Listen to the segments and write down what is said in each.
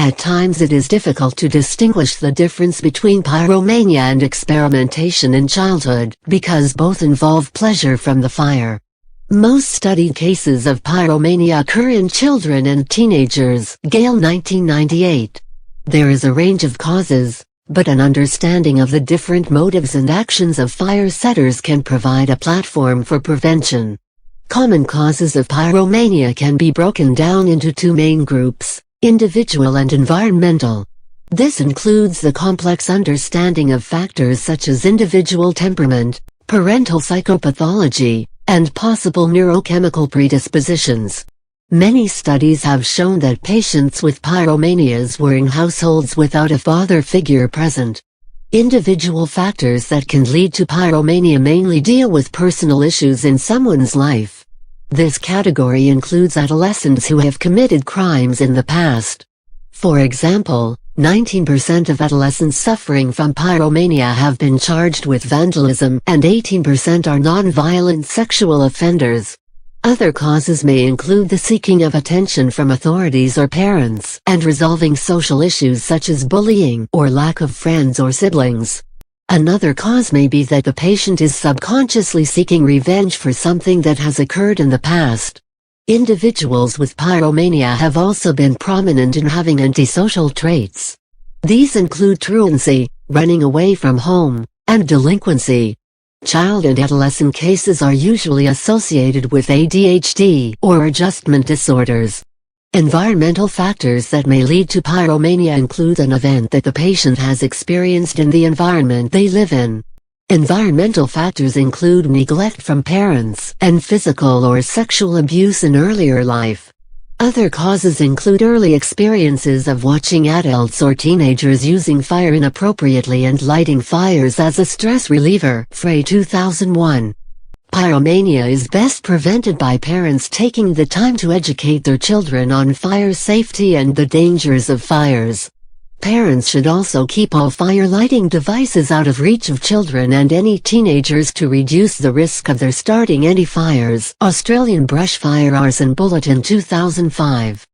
At times it is difficult to distinguish the difference between pyromania and experimentation in childhood, because both involve pleasure from the fire. Most studied cases of pyromania occur in children and teenagers. Gale 1998. There is a range of causes, but an understanding of the different motives and actions of fire setters can provide a platform for prevention. Common causes of pyromania can be broken down into two main groups: individual and environmental. This includes the complex understanding of factors such as individual temperament, parental psychopathology, and possible neurochemical predispositions. Many studies have shown that patients with pyromanias were in households without a father figure present. Individual factors that can lead to pyromania mainly deal with personal issues in someone's life. This category includes adolescents who have committed crimes in the past. For example, 19% of adolescents suffering from pyromania have been charged with vandalism, and 18% are non-violent sexual offenders. Other causes may include the seeking of attention from authorities or parents, and resolving social issues such as bullying or lack of friends or siblings. Another cause may be that the patient is subconsciously seeking revenge for something that has occurred in the past. Individuals with pyromania have also been prominent in having antisocial traits. These include truancy, running away from home, and delinquency. Child and adolescent cases are usually associated with ADHD or adjustment disorders. Environmental factors that may lead to pyromania include an event that the patient has experienced in the environment they live in. Environmental factors include neglect from parents and physical or sexual abuse in earlier life. Other causes include early experiences of watching adults or teenagers using fire inappropriately and lighting fires as a stress reliever. Frey 2001. Pyromania is best prevented by parents taking the time to educate their children on fire safety and the dangers of fires. Parents should also keep all fire lighting devices out of reach of children and any teenagers to reduce the risk of their starting any fires. Australian Brush Fire Arson Bulletin 2005.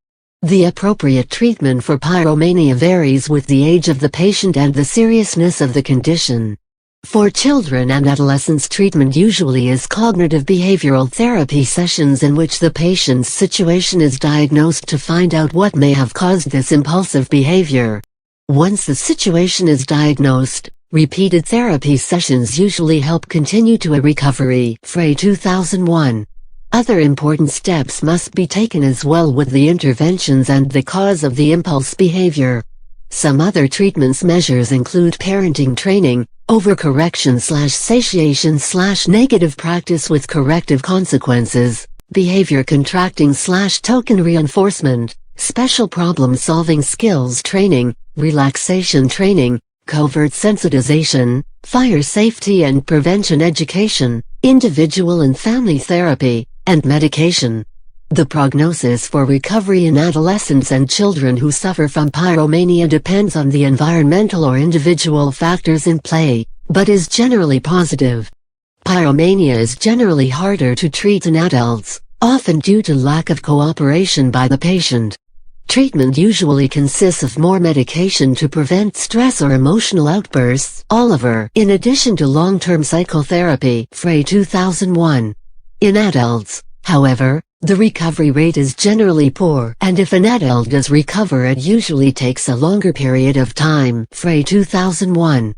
The appropriate treatment for pyromania varies with the age of the patient and the seriousness of the condition. For children and adolescents, treatment usually is cognitive behavioral therapy sessions in which the patient's situation is diagnosed to find out what may have caused this impulsive behavior. Once the situation is diagnosed, repeated therapy sessions usually help continue to a recovery. Frey 2001. Other important steps must be taken as well with the interventions and the cause of the impulse behavior. Some other treatments measures include parenting training, overcorrection/satiation/negative practice with corrective consequences, behavior contracting/token reinforcement, special problem-solving skills training, relaxation training, covert sensitization, fire safety and prevention education, individual and family therapy, and medication. The prognosis for recovery in adolescents and children who suffer from pyromania depends on the environmental or individual factors in play, but is generally positive. Pyromania is generally harder to treat in adults, often due to lack of cooperation by the patient. Treatment usually consists of more medication to prevent stress or emotional outbursts. Oliver. In addition to long-term psychotherapy. Frey 2001. In adults, however, the recovery rate is generally poor, and if an adult does recover, it usually takes a longer period of time. Frey 2001.